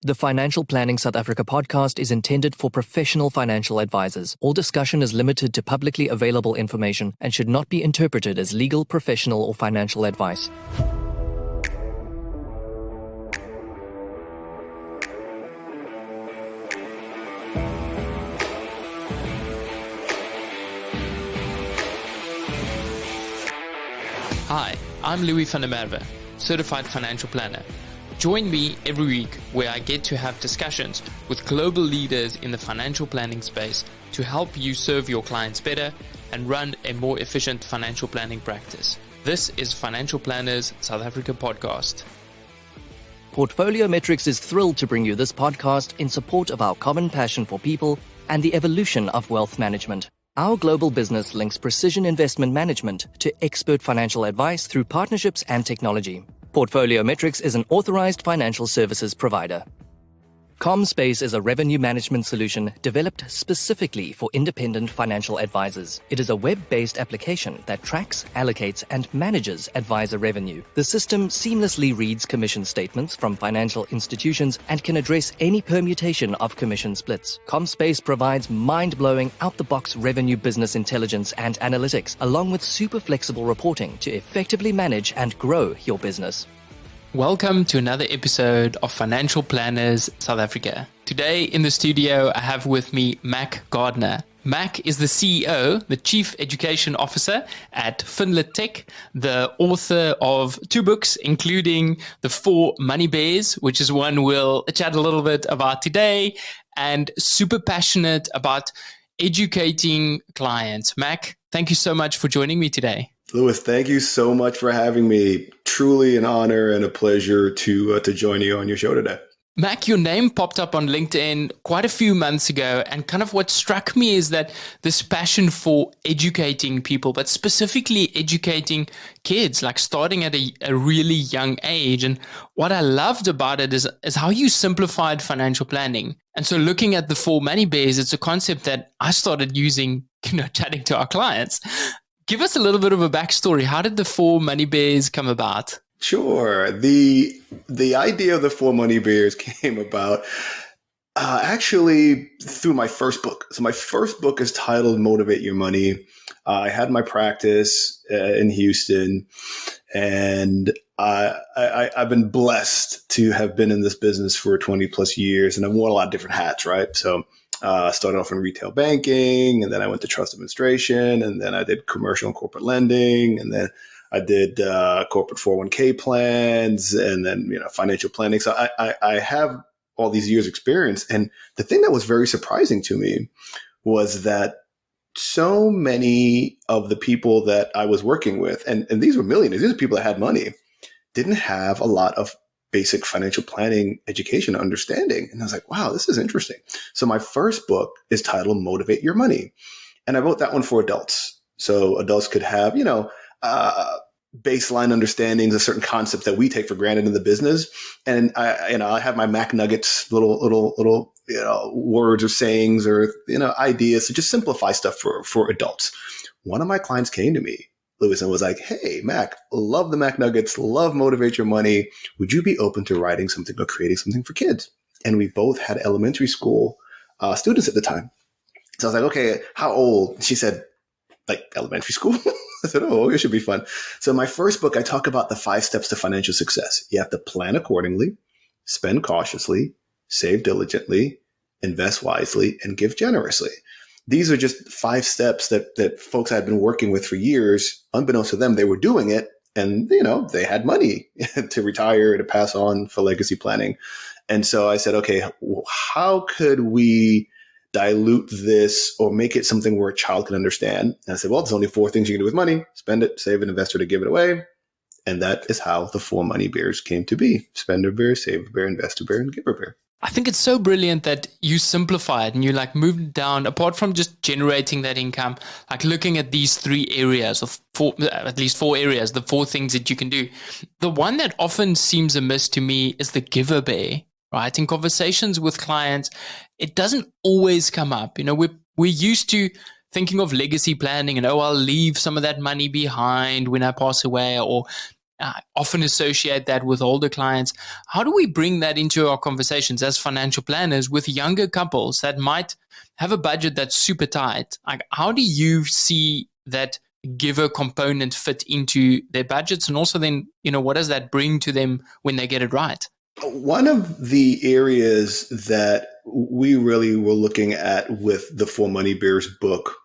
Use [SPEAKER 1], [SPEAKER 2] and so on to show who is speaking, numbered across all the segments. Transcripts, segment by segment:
[SPEAKER 1] The Financial Planning South Africa podcast is intended for professional financial advisors. All discussion is limited to publicly available information and should not be interpreted as legal, professional, or financial advice.
[SPEAKER 2] Hi, I'm Louis van der Merwe, Certified Financial Planner. Join me every week where I get to have discussions with global leaders in the financial planning space to help you serve your clients better and run a more efficient financial planning practice. This is Financial Planners South Africa podcast.
[SPEAKER 1] Portfolio Metrics is thrilled to bring you this podcast in support of our common passion for people and the evolution of wealth management. Our global business links precision investment management to expert financial advice through partnerships and technology. Portfolio Metrics is an authorized financial services provider. ComSpace is a revenue management solution developed specifically for independent financial advisors. It is a web-based application that tracks, allocates, and manages advisor revenue. The system seamlessly reads commission statements from financial institutions and can address any permutation of commission splits. ComSpace provides mind-blowing, out-the-box revenue business intelligence and analytics, along with super flexible reporting to effectively manage and grow your business.
[SPEAKER 2] Welcome to another episode of Financial Planners South Africa. Today in the studio, I have with me Mac Gardner. Mac is the CEO, the Chief Education Officer at FinLit Tech, the author of 2 books, including The 4 Money Bears, which is one we'll chat a little bit about today, and super passionate about educating clients. Mac, thank you so much for joining me today.
[SPEAKER 3] Louis, thank you so much for having me. Truly an honor and a pleasure to join you on your show today.
[SPEAKER 2] Mac, your name popped up on LinkedIn quite a few months ago, and kind of what struck me is that this passion for educating people, but specifically educating kids, like starting at a really young age. And what I loved about it is how you simplified financial planning. And so looking at the 4 Money Bears, it's a concept that I started using, chatting to our clients. Give us a little bit of a backstory. How did the 4 Money Bears come about?
[SPEAKER 3] Sure. The idea of the 4 Money Bears came about actually through my first book. So my first book is titled Motivate Your Money. I had my practice in Houston, and I've been blessed to have been in this business for 20 plus years, and I've worn a lot of different hats, right? So I started off in retail banking, and then I went to trust administration, and then I did commercial and corporate lending, and then I did corporate 401k plans, and then financial planning. So I have all these years experience, and the thing that was very surprising to me was that so many of the people that I was working with, and these were millionaires, these are people that had money, didn't have a lot of basic financial planning education understanding. And I was like, wow, this is interesting. So my first book is titled Motivate Your Money. And I wrote that one for adults. So adults could have, baseline understandings of certain concepts that we take for granted in the business. And I have my Mac Nuggets, little words or sayings or, ideas to just simplify stuff for adults. One of my clients came to me, Louis, and was like, hey, Mac, love the Mac Nuggets, love Motivate Your Money. Would you be open to writing something or creating something for kids? And we both had elementary school students at the time. So I was like, okay, how old? She said, like elementary school. I said, oh, it should be fun. So in my first book, I talk about the 5 steps to financial success. You have to plan accordingly, spend cautiously, save diligently, invest wisely, and give generously. These are just 5 steps that folks I had been working with for years. Unbeknownst to them, they were doing it, and they had money to retire, to pass on for legacy planning. And so I said, okay, how could we dilute this or make it something where a child can understand? And I said, well, there's only 4 things you can do with money: spend it, save it, invest it, or give it away. And that is how the 4 Money Bears came to be: spender bear, save bear, investor bear, and giver bear.
[SPEAKER 2] I think it's so brilliant that you simplify it and you moved down, apart from just generating that income, looking at these 3 areas of 4, at least 4 areas, the 4 things that you can do. The one that often seems amiss to me is the giver bear, right? In conversations with clients, it doesn't always come up. We're used to thinking of legacy planning and, I'll leave some of that money behind when I pass away, or often associate that with older clients. How do we bring that into our conversations as financial planners with younger couples that might have a budget that's super tight? Like, how do you see that giver component fit into their budgets? And also then, what does that bring to them when they get it right?
[SPEAKER 3] One of the areas that we really were looking at with the For Money Bears book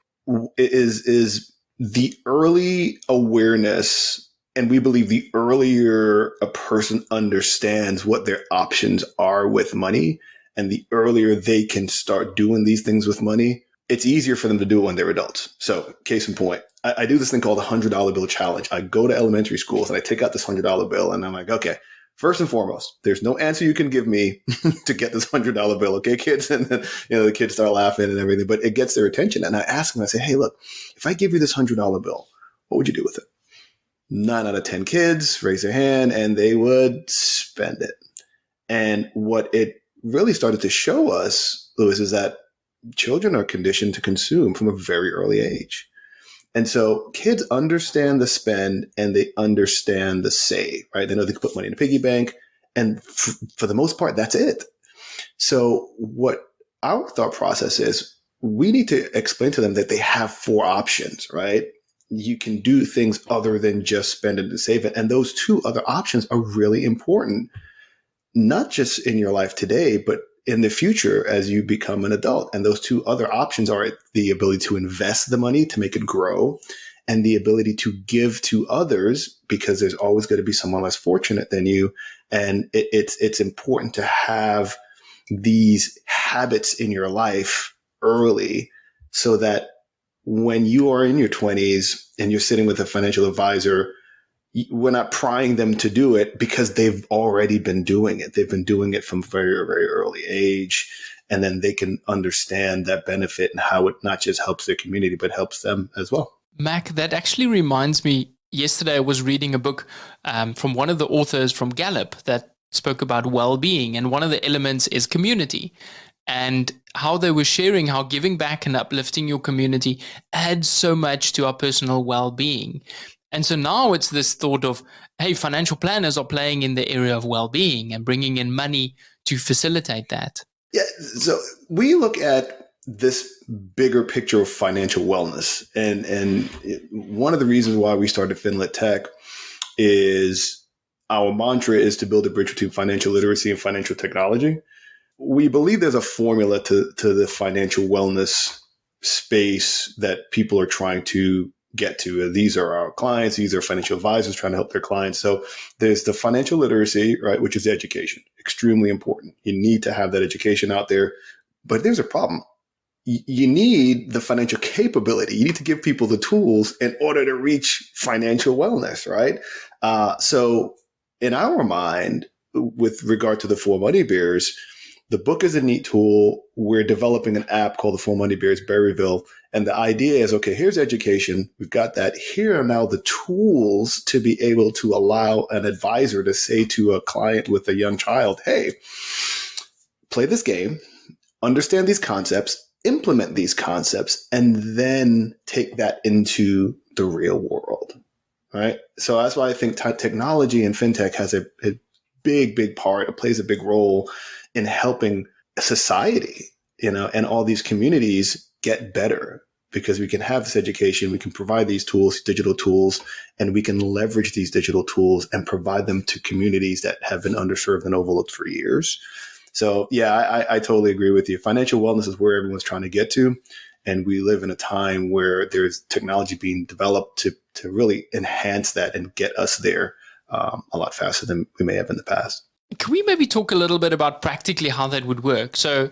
[SPEAKER 3] is the early awareness. And we believe the earlier a person understands what their options are with money, and the earlier they can start doing these things with money, it's easier for them to do it when they're adults. So case in point, I do this thing called the $100 bill challenge. I go to elementary schools and I take out this $100 bill and I'm like, okay, first and foremost, there's no answer you can give me to get this $100 bill. Okay, kids. And then, the kids start laughing and everything, but it gets their attention. And I ask them, I say, hey, look, if I give you this $100 bill, what would you do with it? 9 out of 10 kids raise their hand and they would spend it. And what it really started to show us, Louis, is that children are conditioned to consume from a very early age. And so kids understand the spend and they understand the save, right? They know they can put money in a piggy bank. And for the most part, that's it. So what our thought process is, we need to explain to them that they have 4 options, right? You can do things other than just spend it and save it. And those 2 other options are really important, not just in your life today, but in the future as you become an adult. And those 2 other options are the ability to invest the money to make it grow, and the ability to give to others, because there's always going to be someone less fortunate than you. And it's important to have these habits in your life early, so that when you are in your 20s and you're sitting with a financial advisor, we're not prying them to do it because they've already been doing it. They've been doing it from very, very early age. And then they can understand that benefit and how it not just helps their community, but helps them as well.
[SPEAKER 2] Mac, that actually reminds me, yesterday I was reading a book from one of the authors from Gallup that spoke about well-being. And one of the elements is community, and how they were sharing how giving back and uplifting your community adds so much to our personal well-being. And so now it's this thought of, hey, financial planners are playing in the area of well-being and bringing in money to facilitate that.
[SPEAKER 3] Yeah. So we look at this bigger picture of financial wellness. And one of the reasons why we started FinLit Tech is our mantra is to build a bridge between financial literacy and financial technology. We believe there's a formula to the financial wellness space that people are trying to get to. These are our clients. These are financial advisors trying to help their clients. So there's the financial literacy, right, which is education. Extremely important. You need to have that education out there. But there's a problem. You need the financial capability. You need to give people the tools in order to reach financial wellness, right? So in our mind, with regard to the For Money Bears, the book is a neat tool. We're developing an app called the For Money Bears Berryville. And the idea is, okay, here's education. We've got that. Here are now the tools to be able to allow an advisor to say to a client with a young child, hey, play this game, understand these concepts, implement these concepts, and then take that into the real world, right? So that's why I think technology and fintech has a big part. It plays a big role in helping society, and all these communities get better, because we can have this education, we can provide these tools, digital tools, and we can leverage these digital tools and provide them to communities that have been underserved and overlooked for years. So yeah, I totally agree with you. Financial wellness is where everyone's trying to get to. And we live in a time where there's technology being developed to really enhance that and get us there a lot faster than we may have in the past.
[SPEAKER 2] Can we maybe talk a little bit about practically how that would work? So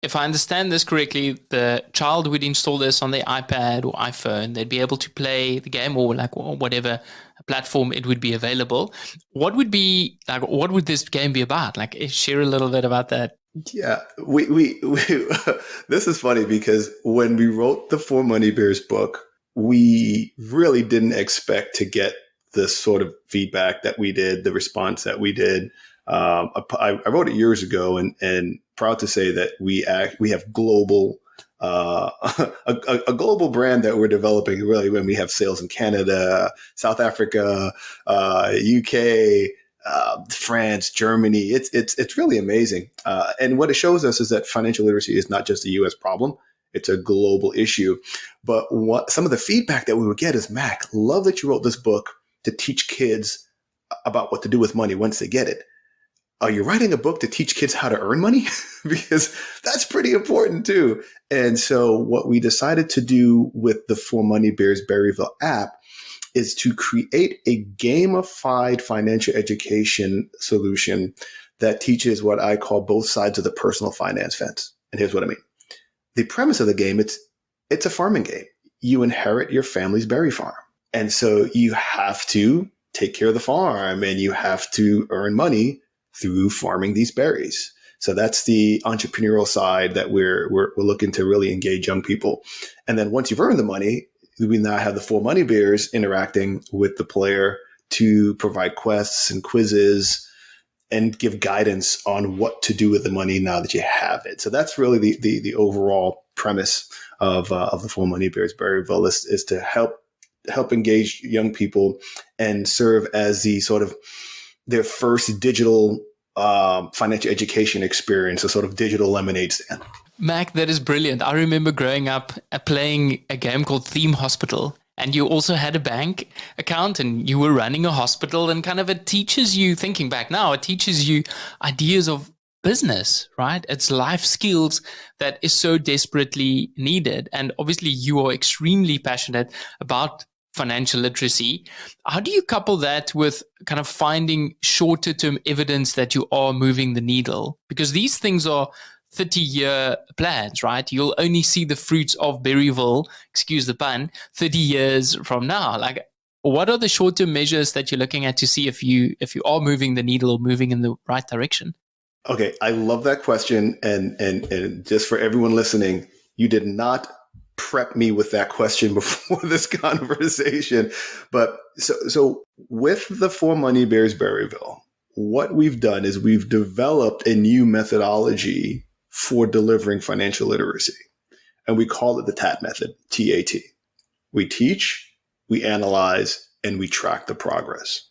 [SPEAKER 2] if I understand this correctly, the child would install this on their iPad or iPhone. They'd be able to play the game, or whatever platform it would be available. What would this game be about? Share a little bit about that.
[SPEAKER 3] Yeah, we this is funny, because when we wrote the For Money Bears book, we really didn't expect to get the sort of feedback that we did, the response that we did. I wrote it years ago, and proud to say that we have global a global brand that we're developing really when we have sales in Canada, South Africa, UK, France, Germany. It's really amazing. And what it shows us is that financial literacy is not just a US problem. It's a global issue. But what some of the feedback that we would get is, Mac, love that you wrote this book to teach kids about what to do with money once they get it. Are you writing a book to teach kids how to earn money? Because that's pretty important too. And so what we decided to do with the For Money Bears Berryville app is to create a gamified financial education solution that teaches what I call both sides of the personal finance fence. And here's what I mean. The premise of the game, it's a farming game. You inherit your family's berry farm. And so you have to take care of the farm and you have to earn money through farming these berries. So that's the entrepreneurial side that we're looking to really engage young people. And then once you've earned the money, we now have the For Money Bears interacting with the player to provide quests and quizzes and give guidance on what to do with the money now that you have it. So that's really the overall premise of the For Money Bears Berryville is to help engage young people and serve as the sort of their first digital financial education experience, a sort of digital lemonade stand.
[SPEAKER 2] Mac, that is brilliant. I remember growing up playing a game called Theme Hospital, and you also had a bank account and you were running a hospital, and kind of it teaches you, thinking back now, it teaches you ideas of business, right? It's life skills that is so desperately needed. And obviously you are extremely passionate about financial literacy. How do you couple that with kind of finding shorter term evidence that you are moving the needle? Because these things are 30-year plans, right? You'll only see the fruits of Berryville, excuse the pun, 30 years from now. Like, what are the short term measures that you're looking at to see if you are moving the needle or moving in the right direction?
[SPEAKER 3] Okay, I love that question. And just for everyone listening, you did not prep me with that question before this conversation. But so with the For Money Bears Berryville, what we've done is we've developed a new methodology for delivering financial literacy. And we call it the TAT method, TAT. We teach, we analyze, and we track the progress.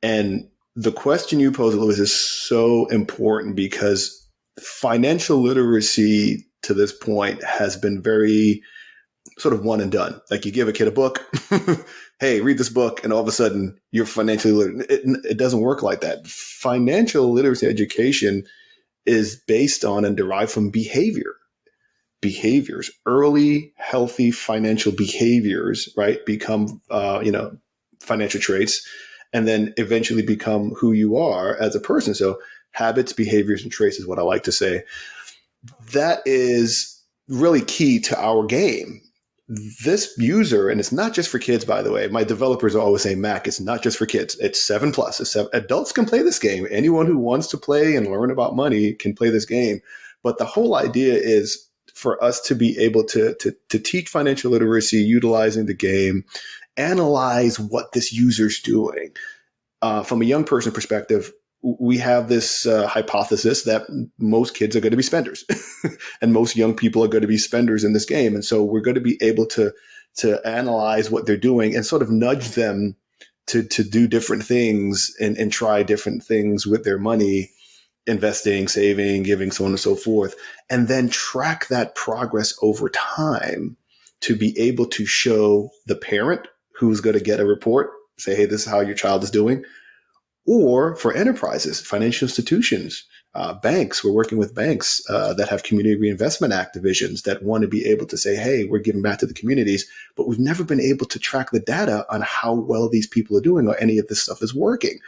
[SPEAKER 3] And the question you posed, Louis, is so important because financial literacy to this point has been very sort of one and done. Like you give a kid a book, hey, read this book, and all of a sudden you're financially literate. It doesn't work like that. Financial literacy education is based on and derived from behaviors, early, healthy financial behaviors, right? Become, financial traits, and then eventually become who you are as a person. So habits, behaviors, and traits is what I like to say. That is really key to our game. This user, and it's not just for kids, by the way. My developers are always saying, Mac, it's not just for kids. It's 7+. Adults can play this game. Anyone who wants to play and learn about money can play this game. But the whole idea is for us to be able to teach financial literacy utilizing the game, analyze what this user's doing. From a young person perspective, we have this hypothesis that most kids are going to be spenders and most young people are going to be spenders in this game. And so we're going to be able to analyze what they're doing and sort of nudge them to do different things and try different things with their money, investing, saving, giving, so on and so forth, and then track that progress over time to be able to show the parent who's going to get a report, say, hey, this is how your child is doing. Or for enterprises, financial institutions, banks, we're working with banks that have Community Reinvestment Act divisions that want to be able to say, hey, we're giving back to the communities, but we've never been able to track the data on how well these people are doing or any of this stuff is working.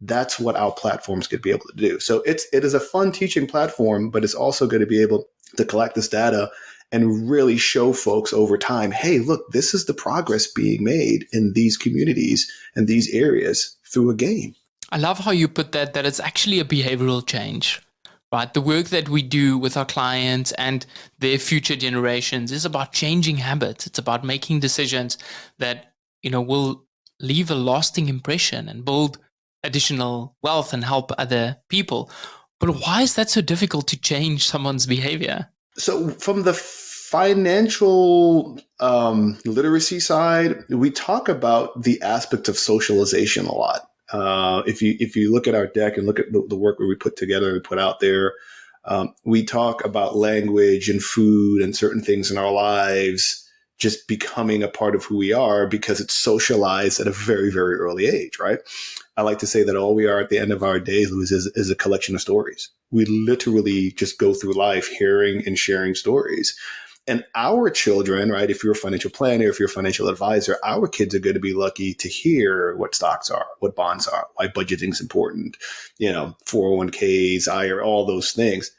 [SPEAKER 3] That's what our platform's going to be able to do. So it is a fun teaching platform, but it's also going to be able to collect this data and really show folks over time, hey, look, this is the progress being made in these communities and these areas through a game.
[SPEAKER 2] I love how you put that it's actually a behavioral change, right? The work that we do with our clients and their future generations is about changing habits. It's about making decisions that, will leave a lasting impression and build additional wealth and help other people. But why is that so difficult to change someone's behavior?
[SPEAKER 3] So from the financial literacy side, we talk about the aspect of socialization a lot. If you look at our deck and look at the work that we put together and put out there, we talk about language and food and certain things in our lives just becoming a part of who we are because it's socialized at a very, very early age, right? I like to say that all we are at the end of our days is a collection of stories. We literally just go through life hearing and sharing stories. And our children, right, if you're a financial planner, if you're a financial advisor, our kids are going to be lucky to hear what stocks are, what bonds are, why budgeting is important, 401ks, IRA, all those things.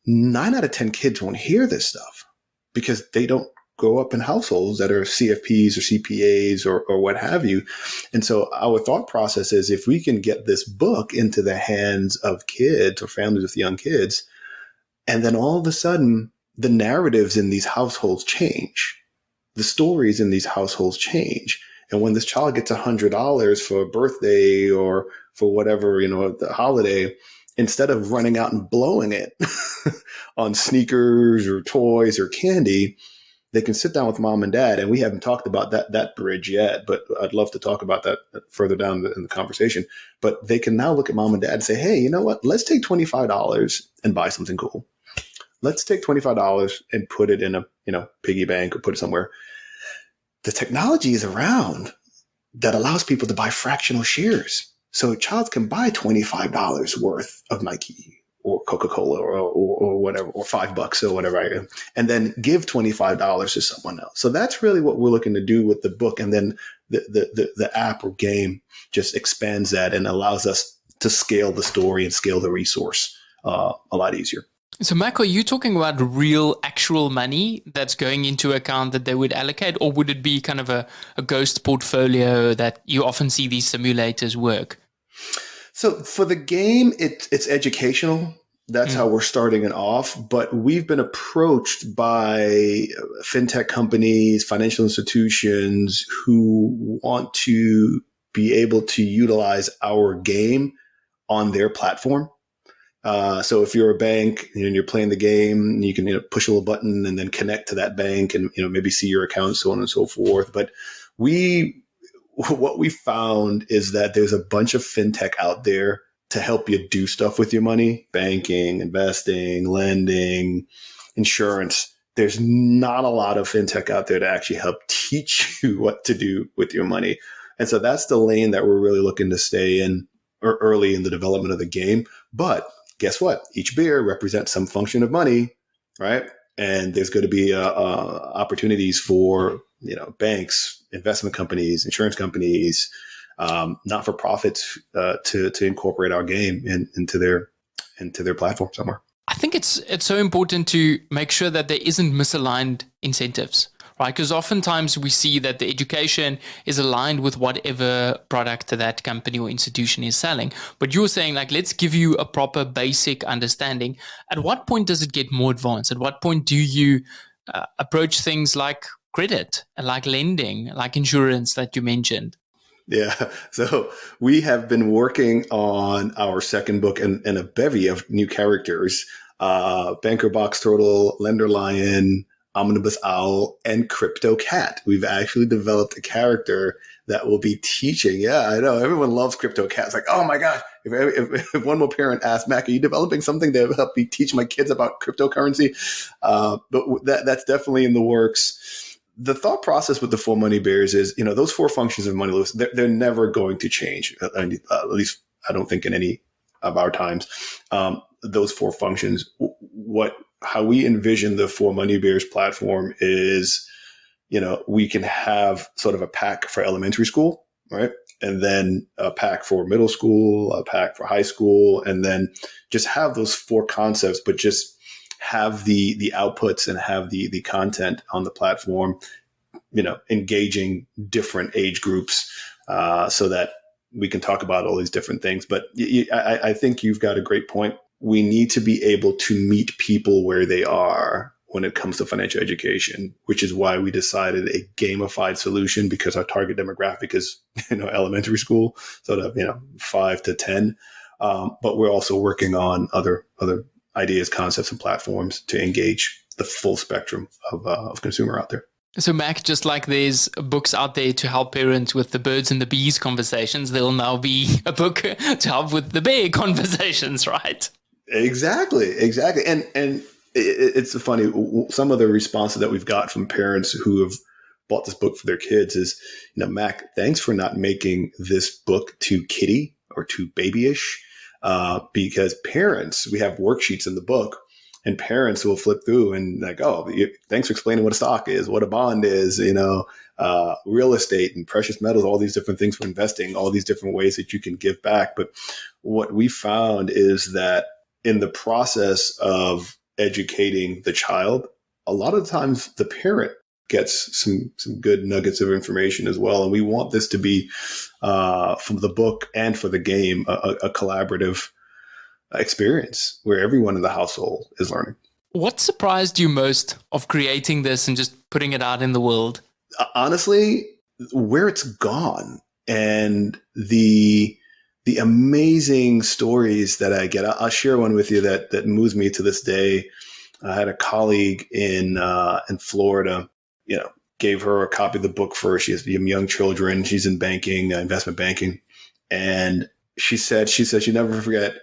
[SPEAKER 3] 9 out of 10 kids won't hear this stuff because they don't grow up in households that are CFPs or CPAs or what have you. And so our thought process is if we can get this book into the hands of kids or families with young kids, and then all of a sudden the narratives in these households change, the stories in these households change. And when this child gets $100 for a birthday or for whatever, the holiday, instead of running out and blowing it on sneakers or toys or candy, they can sit down with mom and dad, and we haven't talked about that bridge yet, but I'd love to talk about that further down in the conversation. But they can now look at mom and dad and say, hey, you know what? Let's take $25 and buy something cool. Let's take $25 and put it in a piggy bank or put it somewhere. The technology is around that allows people to buy fractional shares. So a child can buy $25 worth of Nike or Coca-Cola or whatever, or $5 or whatever, and then give $25 to someone else. So that's really what we're looking to do with the book. And then the app or game just expands that and allows us to scale the story and scale the resource a lot easier.
[SPEAKER 2] So, Mac, are you talking about real, actual money that's going into an account that they would allocate, or would it be kind of a ghost portfolio that you often see these simulators work?
[SPEAKER 3] So for the game, it's educational. That's how we're starting it off. But we've been approached by fintech companies, financial institutions who want to be able to utilize our game on their platform. So if you're a bank and you're playing the game, you can push a little button and then connect to that bank and maybe see your account, so on and so forth. But what we found is that there's a bunch of fintech out there to help you do stuff with your money: banking, investing, lending, insurance. There's not a lot of fintech out there to actually help teach you what to do with your money. And so that's the lane that we're really looking to stay in early in the development of the game. But guess what? Each beer represents some function of money, right? And there's going to be opportunities for banks, investment companies, insurance companies, not-for-profits to incorporate our game into their platform somewhere.
[SPEAKER 2] I think it's so important to make sure that there isn't misaligned incentives, right? Because oftentimes we see that the education is aligned with whatever product that company or institution is selling. But you're saying, let's give you a proper basic understanding. At what point does it get more advanced? At what point do you approach things like credit, like lending, like insurance that you mentioned?
[SPEAKER 3] Yeah. So we have been working on our second book and a bevy of new characters, Banker Box Turtle, Lender Lion, Omnibus Owl, and Crypto Cat. We've actually developed a character that will be teaching. Yeah, I know. Everyone loves Crypto Cat. It's like, oh my gosh, if one more parent asks, Mac, are you developing something to help me teach my kids about cryptocurrency? But that's definitely in the works. The thought process with the 4 money bears is, those 4 functions of money, Lewis, they're never going to change. At least I don't think in any of our times. Those 4 functions, how we envision the 4 money bears platform is, we can have sort of a pack for elementary school, right? And then a pack for middle school, a pack for high school, and then just have those 4 concepts, but just have the outputs and have the content on the platform, engaging different age groups so that we can talk about all these different things. But I think you've got a great point. We need to be able to meet people where they are when it comes to financial education, which is why we decided a gamified solution, because our target demographic is, elementary school, sort of, 5 to 10. But we're also working on other ideas, concepts, and platforms to engage the full spectrum of consumer out there.
[SPEAKER 2] So, Mac, just like there's books out there to help parents with the birds and the bees conversations, there'll now be a book to help with the bear conversations, right?
[SPEAKER 3] Exactly. And it's funny. Some of the responses that we've got from parents who have bought this book for their kids is, Mac, thanks for not making this book too kiddie or too babyish, because parents, we have worksheets in the book. And parents will flip through and like, oh, thanks for explaining what a stock is, what a bond is, real estate and precious metals, all these different things for investing, all these different ways that you can give back. But what we found is that in the process of educating the child, a lot of times the parent gets some good nuggets of information as well. And we want this to be, from the book and for the game, a collaborative experience where everyone in the household is learning.
[SPEAKER 2] What surprised you most of creating this and just putting it out in the world?
[SPEAKER 3] Honestly, where it's gone and the amazing stories that I get. I'll share one with you that moves me to this day. I had a colleague in Florida, gave her a copy of the book first. She has young children. She's in banking, investment banking. And she said she'd never forget.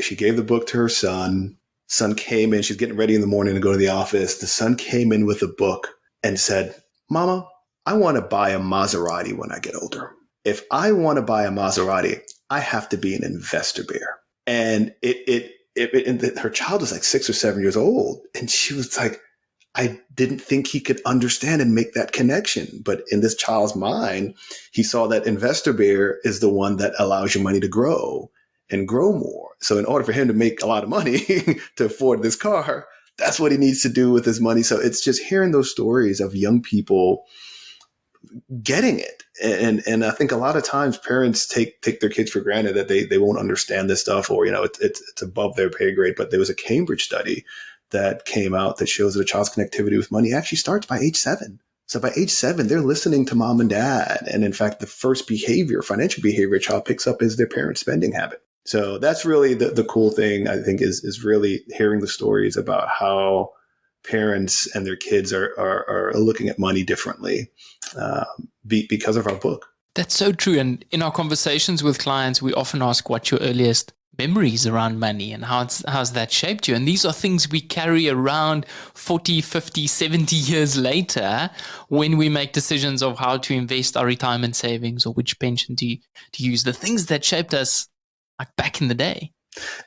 [SPEAKER 3] She gave the book to her son. Son came in. She's getting ready in the morning to go to the office. The son came in with a book and said, Mama, I want to buy a Maserati when I get older. If I want to buy a Maserati, I have to be an investor bear. And her child was like 6 or 7 years old. And she was like, I didn't think he could understand and make that connection. But in this child's mind, he saw that investor bear is the one that allows your money to grow and grow more. So in order for him to make a lot of money to afford this car, that's what he needs to do with his money. So it's just hearing those stories of young people getting it. And I think a lot of times parents take their kids for granted that they won't understand this stuff, or, it's above their pay grade. But there was a Cambridge study that came out that shows that a child's connectivity with money actually starts by age 7. So by age 7, they're listening to mom and dad. And in fact, the first financial behavior a child picks up is their parents' spending habit. So that's really the cool thing, I think, is really hearing the stories about how parents and their kids are looking at money differently because of our book.
[SPEAKER 2] That's so true. And in our conversations with clients, we often ask what your earliest memories around money and how's that shaped you. And these are things we carry around 40, 50, 70 years later when we make decisions of how to invest our retirement savings or which pension to use, the things that shaped us like back in the day.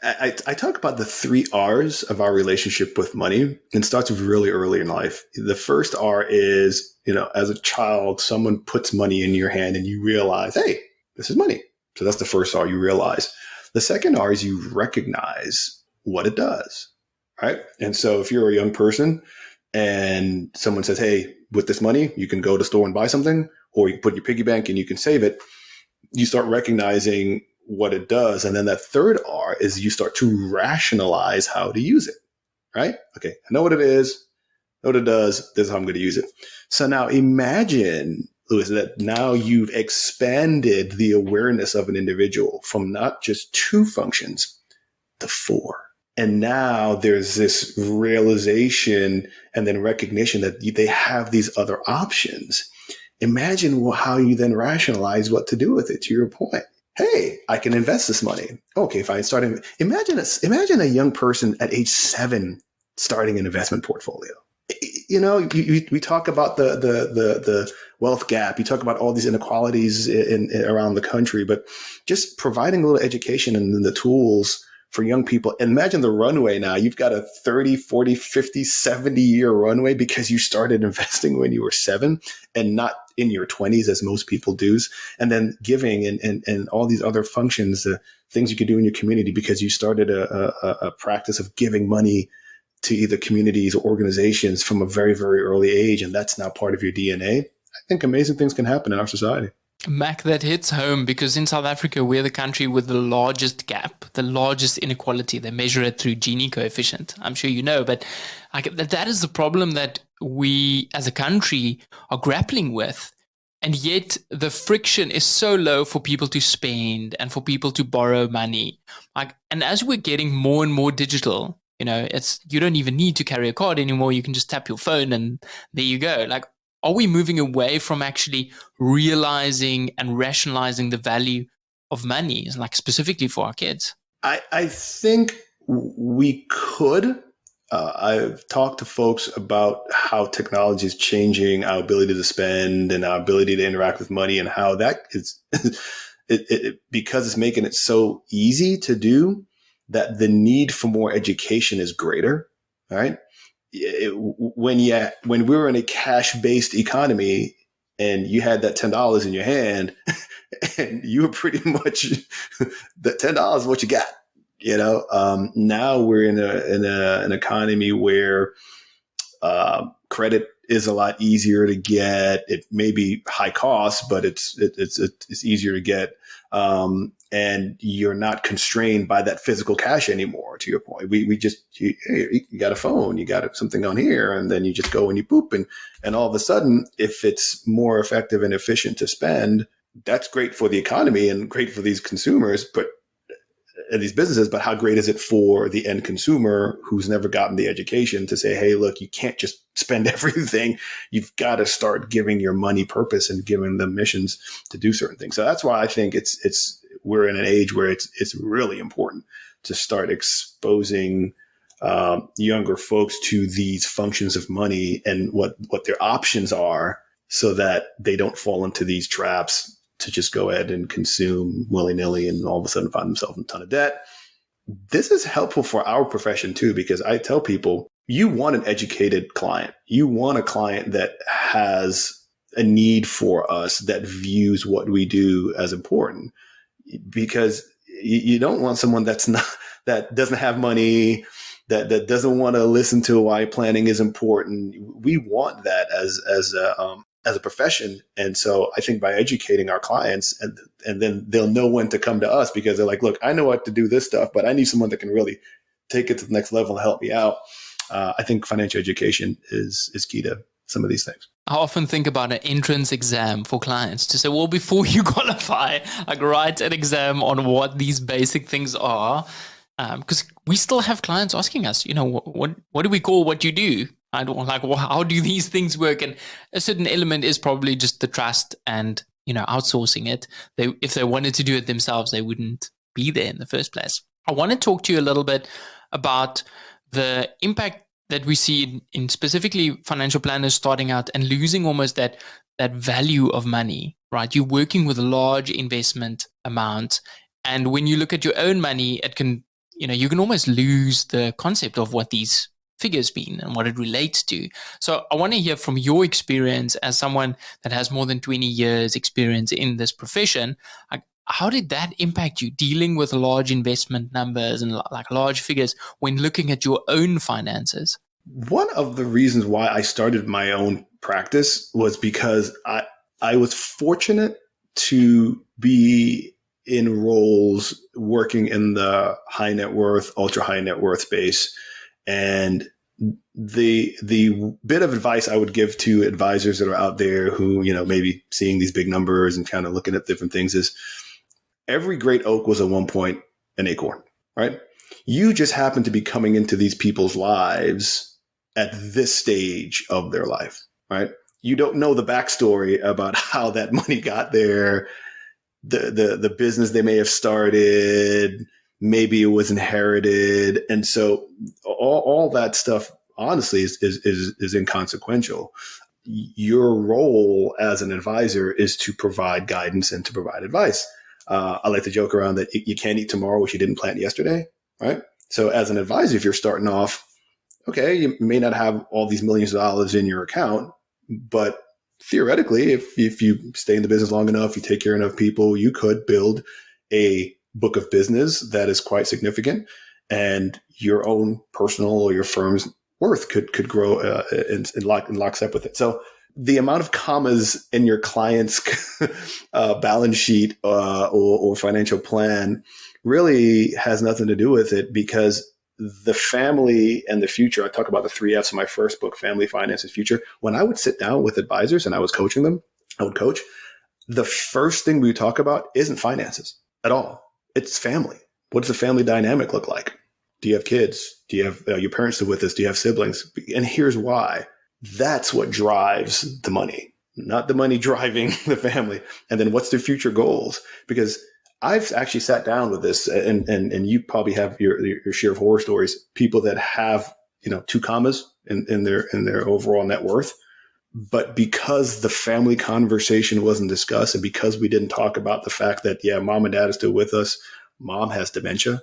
[SPEAKER 3] I talk about the 3 R's of our relationship with money, and starts really early in life. The first R is, as a child, someone puts money in your hand and you realize, hey, this is money. So that's the first R, you realize. The second R is you recognize what it does, right? And so if you're a young person and someone says, hey, with this money, you can go to the store and buy something, or you can put in your piggy bank and you can save it, you start recognizing what it does. And then that third R is you start to rationalize how to use it, right? Okay, I know what it is, know what it does, this is how I'm going to use it. So now imagine, Louis, that now you've expanded the awareness of an individual from not just 2 functions to 4. And now there's this realization and then recognition that they have these other options. Imagine how you then rationalize what to do with it, to your point. Hey, I can invest this money. Okay, fine. Imagine a young person at age 7 starting an investment portfolio. We talk about the wealth gap. You talk about all these inequalities around the country, but just providing a little education and the tools for young people. Imagine the runway now. You've got a 30, 40, 50, 70-year runway because you started investing when you were 7 and not in your 20s as most people do. And then giving and all these other functions, things you can do in your community because you started a practice of giving money to either communities or organizations from a very, very early age. And that's now part of your DNA. I think amazing things can happen in our society.
[SPEAKER 2] Mac, that hits home because in South Africa, we're the country with the largest gap, the largest inequality. They measure it through Gini coefficient. I'm sure you know, but that is the problem that we as a country are grappling with. And yet the friction is so low for people to spend and for people to borrow money. And as we're getting more and more digital, you don't even need to carry a card anymore. You can just tap your phone and there you go. Like, are we moving away from actually realizing and rationalizing the value of money, like specifically for our kids?
[SPEAKER 3] I think we could. I've talked to folks about how technology is changing our ability to spend and our ability to interact with money, and how that is because it's making it so easy to do, that the need for more education is greater. Right? When we were in a cash-based economy and you had that $10 in your hand, and you were pretty much the $10 is what you got. Now we're in an economy where credit is a lot easier to get. It may be high cost, but it's easier to get. And you're not constrained by that physical cash anymore. To your point, we just, you got a phone, you got something on here, and then you just go and you boop, and all of a sudden, if it's more effective and efficient to spend, that's great for the economy and great for these consumers, but these businesses. But how great is it for the end consumer who's never gotten the education to say, hey, look, you can't just spend everything. You've got to start giving your money purpose and giving them missions to do certain things. So that's why I think we're in an age where it's really important to start exposing younger folks to these functions of money and what their options are, so that they don't fall into these traps to just go ahead and consume willy-nilly and all of a sudden find themselves in a ton of debt. This is helpful for our profession too, because I tell people, you want an educated client. You want a client that has a need for us, that views what we do as important, because you don't want someone that doesn't have money, that doesn't want to listen to why planning is important. We want that as a profession. And so I think by educating our clients, and then they'll know when to come to us, because they're like, look, I know what to do this stuff, but I need someone that can really take it to the next level and help me out. I think financial education is key to some of these things.
[SPEAKER 2] I often think about an entrance exam for clients to say, well, before you qualify, like, write an exam on what these basic things are. Because we still have clients asking us, what do we call what you do? I don't like, well, how do these things work? And a certain element is probably just the trust and, outsourcing it. If they wanted to do it themselves, they wouldn't be there in the first place. I want to talk to you a little bit about the impact that we see in specifically financial planners starting out and losing almost that value of money, right? You're working with a large investment amount. And when you look at your own money, it can, you can almost lose the concept of what these figures mean and what it relates to. So I want to hear from your experience as someone that has more than 20 years experience in this profession. Like, how did that impact you dealing with large investment numbers and like large figures when looking at your own finances?
[SPEAKER 3] One of the reasons why I started my own practice was because I was fortunate to be in roles working in the high net worth, ultra high net worth space. And the bit of advice I would give to advisors that are out there who, maybe seeing these big numbers and kind of looking at different things is, every great oak was at one point an acorn, right? You just happen to be coming into these people's lives at this stage of their life, right? You don't know the backstory about how that money got there, the business they may have started, maybe it was inherited. And so all that stuff, honestly, is inconsequential. Your role as an advisor is to provide guidance and to provide advice. I like to joke around that you can't eat tomorrow what you didn't plant yesterday, right? So as an advisor, if you're starting off, okay, you may not have all these millions of dollars in your account, but theoretically, if you stay in the business long enough, you take care of enough people, you could build a book of business that is quite significant, and your own personal or your firm's worth could grow in lockstep with it. So the amount of commas in your client's balance sheet or financial plan really has nothing to do with it, because the family and the future, I talk about the 3 F's in my first book, Family, Finance, and Future. When I would sit down with advisors and I was coaching them, the first thing we talk about isn't finances at all. It's family. What does the family dynamic look like? Do you have kids? Do you have your parents live with us? Do you have siblings? And here's why. That's what drives the money, not the money driving the family. And then what's their future goals? Because I've actually sat down with this, and you probably have your share of horror stories. People that have 2 commas in their overall net worth, but because the family conversation wasn't discussed, and because we didn't talk about the fact that mom and dad are still with us, mom has dementia,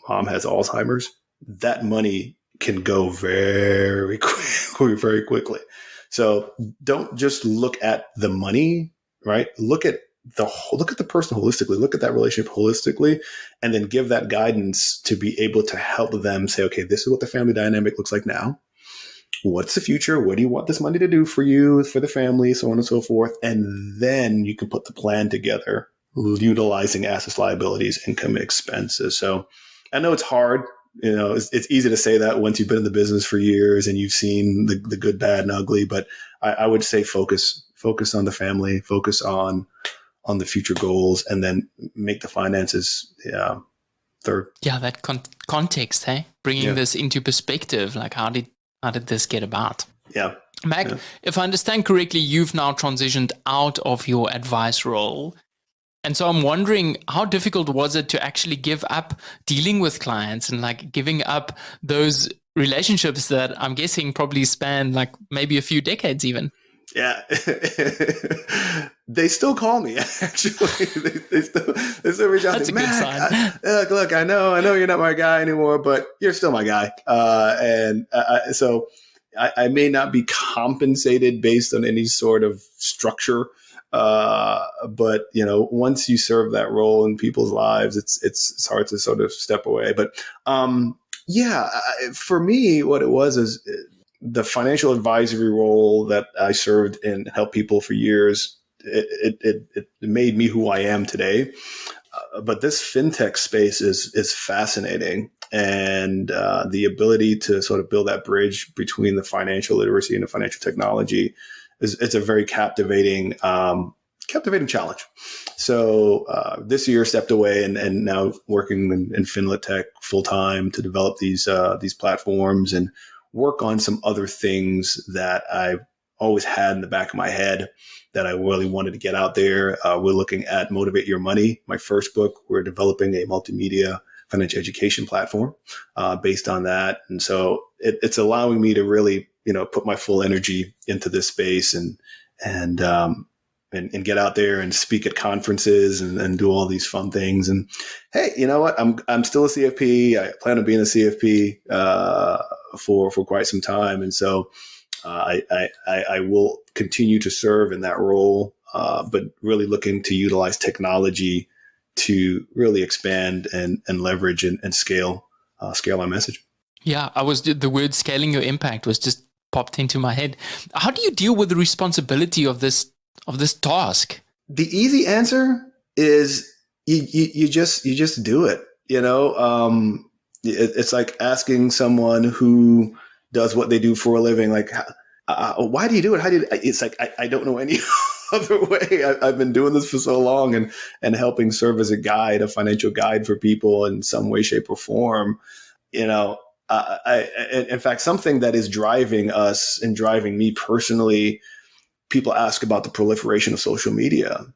[SPEAKER 3] mom has Alzheimer's, that money can go very quickly, very quickly. So don't just look at the money, right? Look at the person holistically, look at that relationship holistically, and then give that guidance to be able to help them say, okay, this is what the family dynamic looks like now. What's the future? What do you want this money to do for you, for the family, so on and so forth? And then you can put the plan together, utilizing assets, liabilities, income, expenses. So I know it's hard. It's easy to say that once you've been in the business for years and you've seen the good, bad, and ugly. But I would say focus on the family, focus on the future goals, and then make the finances third.
[SPEAKER 2] Yeah, that context, hey, bringing this into perspective. Like, how did this get about?
[SPEAKER 3] Yeah,
[SPEAKER 2] Mac, if I understand correctly, you've now transitioned out of your advice role. And so I'm wondering, how difficult was it to actually give up dealing with clients and like giving up those relationships that I'm guessing probably span like maybe a few decades even?
[SPEAKER 3] Yeah. They still call me, actually. They still reach out to me. That's a good sign. Look, I know you're not my guy anymore, but you're still my guy. So I may not be compensated based on any sort of structure. But once you serve that role in people's lives, it's hard to sort of step away. But for me, what it was is the financial advisory role that I served and helped people for years. It made me who I am today. But this fintech space is fascinating, and the ability to sort of build that bridge between the financial literacy and the financial technology it's a very captivating challenge. So this year stepped away and now working in FinLit Tech full time to develop these platforms and work on some other things that I've always had in the back of my head that I really wanted to get out there. We're looking at Motivate Your Money, my first book. We're developing a multimedia financial education platform based on that. And so it's allowing me to really, put my full energy into this space and get out there and speak at conferences and do all these fun things. And hey, you know what? I'm still a CFP. I plan on being a CFP for quite some time. And so I will continue to serve in that role, but really looking to utilize technology to really expand and leverage and scale my message.
[SPEAKER 2] Yeah, the word scaling your impact was just popped into my head. How do you deal with the responsibility of this task?
[SPEAKER 3] The easy answer is you just do it. It's like asking someone who does what they do for a living, like, why do you do it? How do you? It's like I don't know any other way. I've been doing this for so long and helping serve as a financial guide for people in some way, shape, or form. In fact, something that is driving us and driving me personally, people ask about the proliferation of social media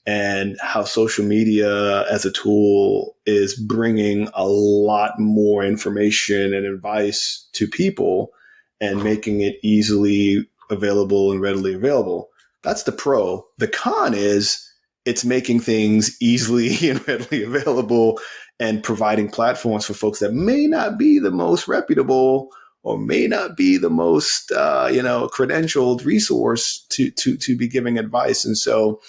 [SPEAKER 3] and how social media as a tool is bringing a lot more information and advice to people and making it easily available and readily available. That's the pro. The con is it's making things easily and readily available and providing platforms for folks that may not be the most reputable or may not be the most, credentialed resource to be giving advice. And so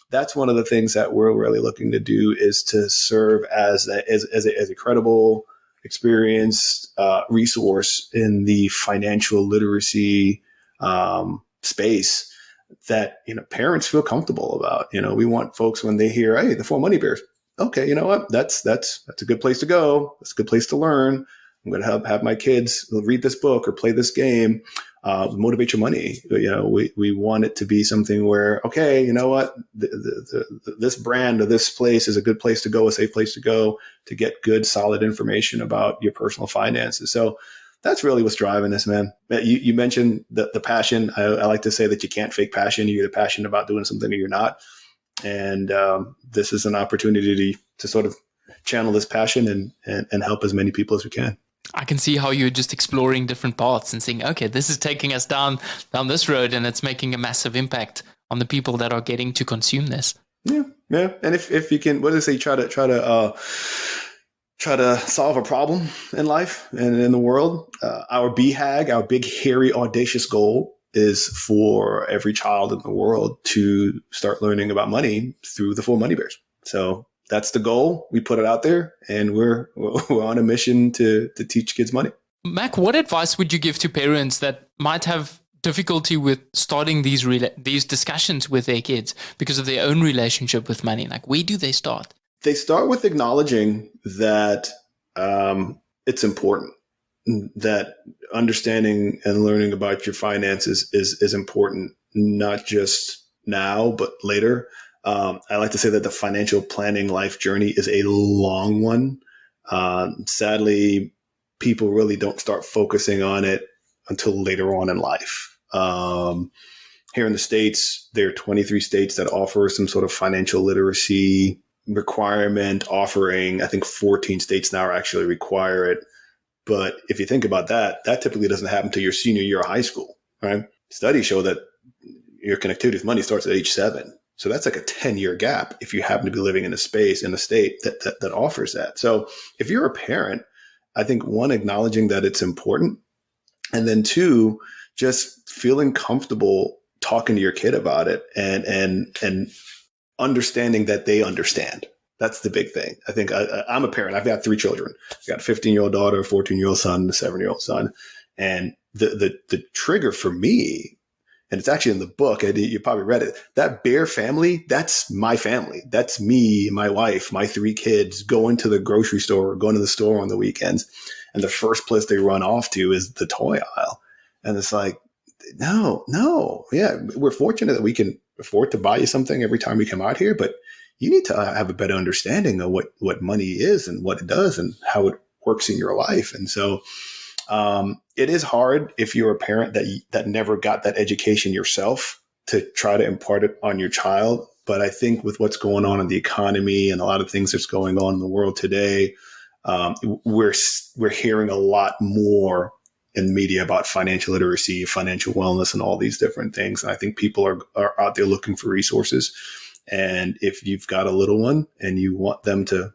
[SPEAKER 3] that's one of the things that we're really looking to do is to serve as a credible, experienced resource in the financial literacy space that parents feel comfortable about. We want folks when they hear, hey, the 4 money bears. Okay, you know what? That's a good place to go. That's a good place to learn. I'm going to have my kids read this book or play this game. Motivate your money. We want it to be something where, okay, you know what, this brand or this place is a good place to go, a safe place to go to get good, solid information about your personal finances. So that's really what's driving this, man. You mentioned the passion. I like to say that you can't fake passion. You're either passionate about doing something or you're not. And this is an opportunity to sort of channel this passion and help as many people as we can.
[SPEAKER 2] I can see how you're just exploring different paths and saying, okay, this is taking us down this road, and it's making a massive impact on the people that are getting to consume this.
[SPEAKER 3] Yeah. And if you can, what do they say? Try to solve a problem in life and in the world. Our BHAG, our big, hairy, audacious goal is for every child in the world to start learning about money through the 4 Money Bears. So that's the goal. We put it out there, and we're on a mission to teach kids money.
[SPEAKER 2] Mac, what advice would you give to parents that might have difficulty with starting these discussions with their kids because of their own relationship with money? Like, where do they start?
[SPEAKER 3] They start with acknowledging that it's important, that understanding and learning about your finances is important, not just now, but later. I like to say that the financial planning life journey is a long one. Sadly, people really don't start focusing on it until later on in life. Here in the States, there are 23 states that offer some sort of financial literacy requirement offering. I think 14 states now actually require it. But if you think about that typically doesn't happen until your senior year of high school, right? Studies show that your connectivity with money starts at age 7. So that's like a 10-year gap if you happen to be living in a state that offers that. So if you're a parent, I think 1, acknowledging that it's important. And then 2, just feeling comfortable talking to your kid about it and understanding that they understand. That's the big thing. I think I'm a parent. I've got 3 children. I've got a 15-year-old daughter, a 14-year-old son, a 7-year-old son. And the trigger for me, and it's actually in the book, you probably read it, that Bear family, that's my family. That's me, my wife, my 3 kids going to the grocery store or going to the store on the weekends. And the first place they run off to is the toy aisle. And it's like, no. Yeah, we're fortunate that we can afford to buy you something every time we come out here, but you need to have a better understanding of what money is and what it does and how it works in your life. And so it is hard if you're a parent that never got that education yourself to try to impart it on your child. But I think with what's going on in the economy and a lot of things that's going on in the world today, we're hearing a lot more in the media about financial literacy, financial wellness, and all these different things. And I think people are out there looking for resources. And if you've got a little one and you want them to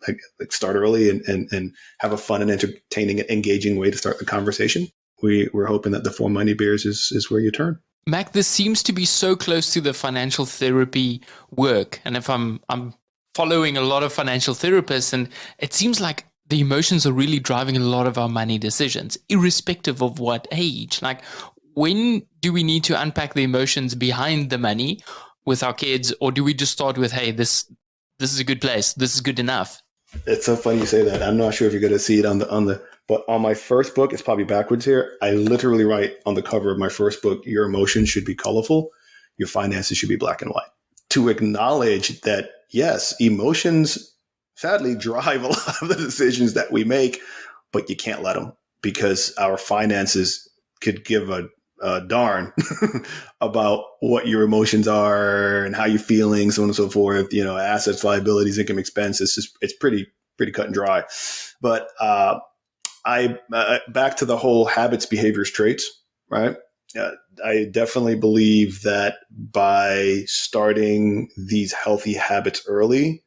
[SPEAKER 3] like start early and have a fun and entertaining and engaging way to start the conversation, we're hoping that the 4 Money Bears is where you turn.
[SPEAKER 2] Mac, this seems to be so close to the financial therapy work. And if I'm following a lot of financial therapists, and it seems like the emotions are really driving a lot of our money decisions, irrespective of what age. Like, when do we need to unpack the emotions behind the money with our kids, or do we just start with, hey, this is a good place, this is good enough?
[SPEAKER 3] It's so funny you say that. I'm not sure if you're going to see it but on my first book, it's probably backwards here. I literally write on the cover of my first book, your emotions should be colorful, your finances should be black and white. To acknowledge that, yes, emotions sadly drive a lot of the decisions that we make, but you can't let them, because our finances could give a darn about what your emotions are and how you're feeling, so on and so forth, assets, liabilities, income, expenses. It's pretty cut and dry. But I back to the whole habits, behaviors, traits, right? I definitely believe that by starting these healthy habits early,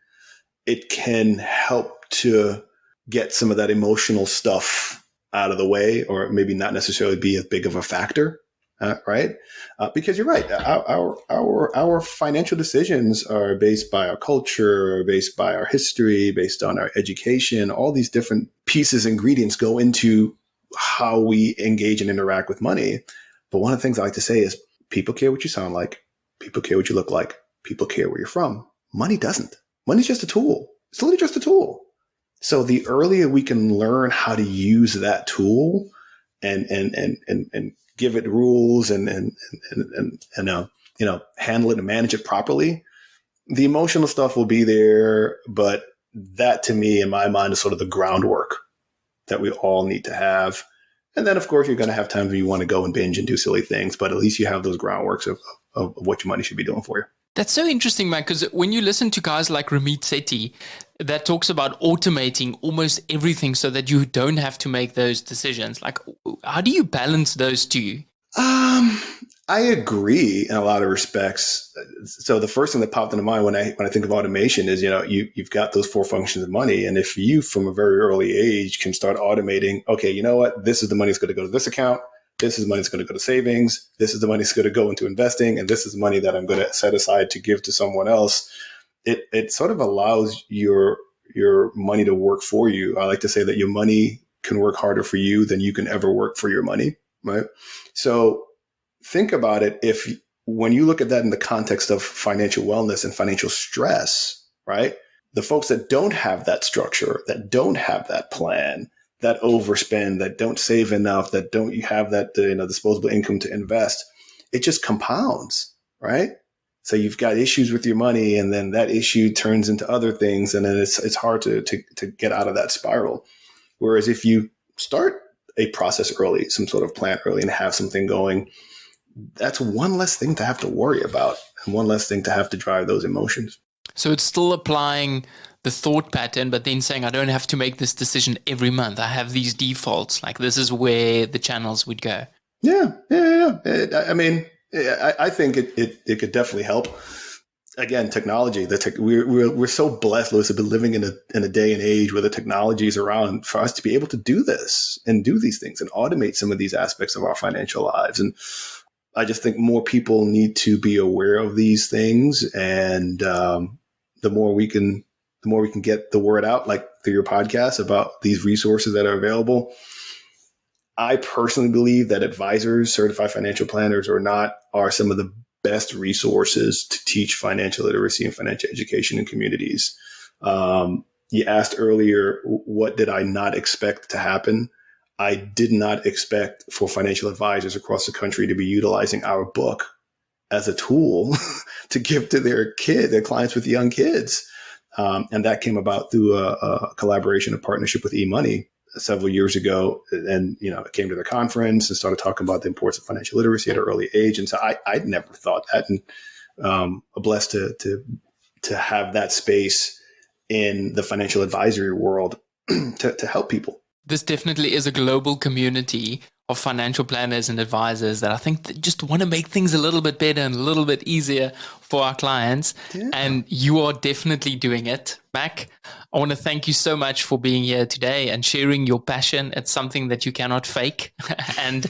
[SPEAKER 3] it can help to get some of that emotional stuff out of the way, or maybe not necessarily be as big of a factor, right? Because you're right, our financial decisions are based by our culture, based by our history, based on our education. All these different pieces, ingredients go into how we engage and interact with money. But one of the things I like to say is people care what you sound like, people care what you look like, people care where you're from. Money doesn't. Money's just a tool. It's literally just a tool. So the earlier we can learn how to use that tool and give it rules and handle it and manage it properly, the emotional stuff will be there. But that, to me, in my mind, is sort of the groundwork that we all need to have. And then, of course, you're going to have times when you want to go and binge and do silly things, but at least you have those groundworks of what your money should be doing for you.
[SPEAKER 2] That's so interesting, man, because when you listen to guys like Ramit Sethi, that talks about automating almost everything so that you don't have to make those decisions. Like, how do you balance those two?
[SPEAKER 3] I agree in a lot of respects. So the first thing that popped into mind when I think of automation is, you've got those 4 functions of money. And if you, from a very early age, can start automating, okay, you know what? This is the money that's going to go to this account. This is the money that's going to go to savings. This is the money that's going to go into investing. And this is the money that I'm going to set aside to give to someone else. It sort of allows your money to work for you. I like to say that your money can work harder for you than you can ever work for your money, right? So think about it. When you look at that in the context of financial wellness and financial stress, right? The folks that don't have that structure, that don't have that plan, that overspend, that don't save enough, that don't have that disposable income to invest, it just compounds, right? So you've got issues with your money, and then that issue turns into other things, and then it's hard to get out of that spiral. Whereas if you start a process early, some sort of plan early, and have something going, that's one less thing to have to worry about and one less thing to have to drive those emotions.
[SPEAKER 2] So it's still applying the thought pattern, but then saying, I don't have to make this decision every month. I have these defaults. Like, this is where the channels would go.
[SPEAKER 3] Yeah. I think it could definitely help. Again, technology. We're so blessed, Lewis, to be living in a day and age where the technology is around for us to be able to do this and do these things and automate some of these aspects of our financial lives. And I just think more people need to be aware of these things, and the more we can get the word out, like through your podcast, about these resources that are available. I personally believe that advisors, certified financial planners or not, are some of the best resources to teach financial literacy and financial education in communities. You asked earlier, what did I not expect to happen? I did not expect for financial advisors across the country to be utilizing our book as a tool to give to their clients with young kids. And that came about through a collaboration, a partnership with eMoney several years ago. And, it came to the conference and started talking about the importance of financial literacy at an early age. And so I'd never thought that, and blessed to have that space in the financial advisory world to help people.
[SPEAKER 2] This definitely is a global community of financial planners and advisors that I think that just want to make things a little bit better and a little bit easier for our clients. Yeah. And you are definitely doing it. Mac, I want to thank you so much for being here today and sharing your passion. It's something that you cannot fake. And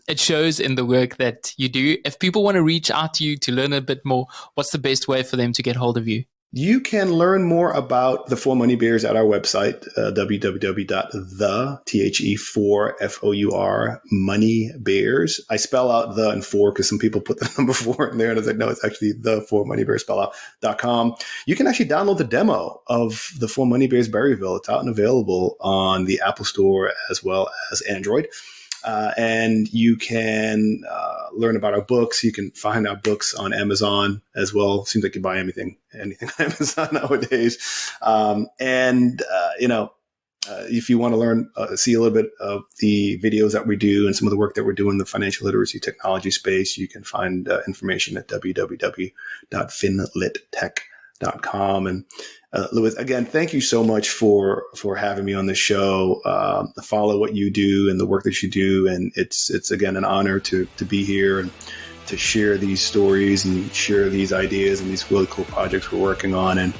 [SPEAKER 2] it shows in the work that you do. If people want to reach out to you to learn a bit more, what's the best way for them to get hold of you?
[SPEAKER 3] You can learn more about the 4 Money Bears at our website, www.the4 Money Bears. I spell out the and 4 because some people put the number 4 in there, and I was like, no, it's actually the 4 Money Bears spell out.com. You can actually download the demo of the 4 Money Bears Berryville. It's out and available on the Apple Store as well as Android. And you can learn about our books. You can find our books on Amazon as well. Seems like you buy anything on Amazon nowadays. If you want to learn, see a little bit of the videos that we do and some of the work that we're doing in the financial literacy technology space, you can find information at www.finlittech.com. And Louis, again, thank you so much for having me on the show. Follow what you do and the work that you do, and it's again an honor to be here and to share these stories and share these ideas and these really cool projects we're working on. And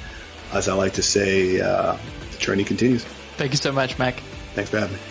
[SPEAKER 3] as I like to say, the journey continues.
[SPEAKER 2] Thank you so much, Mac.
[SPEAKER 3] Thanks for having me.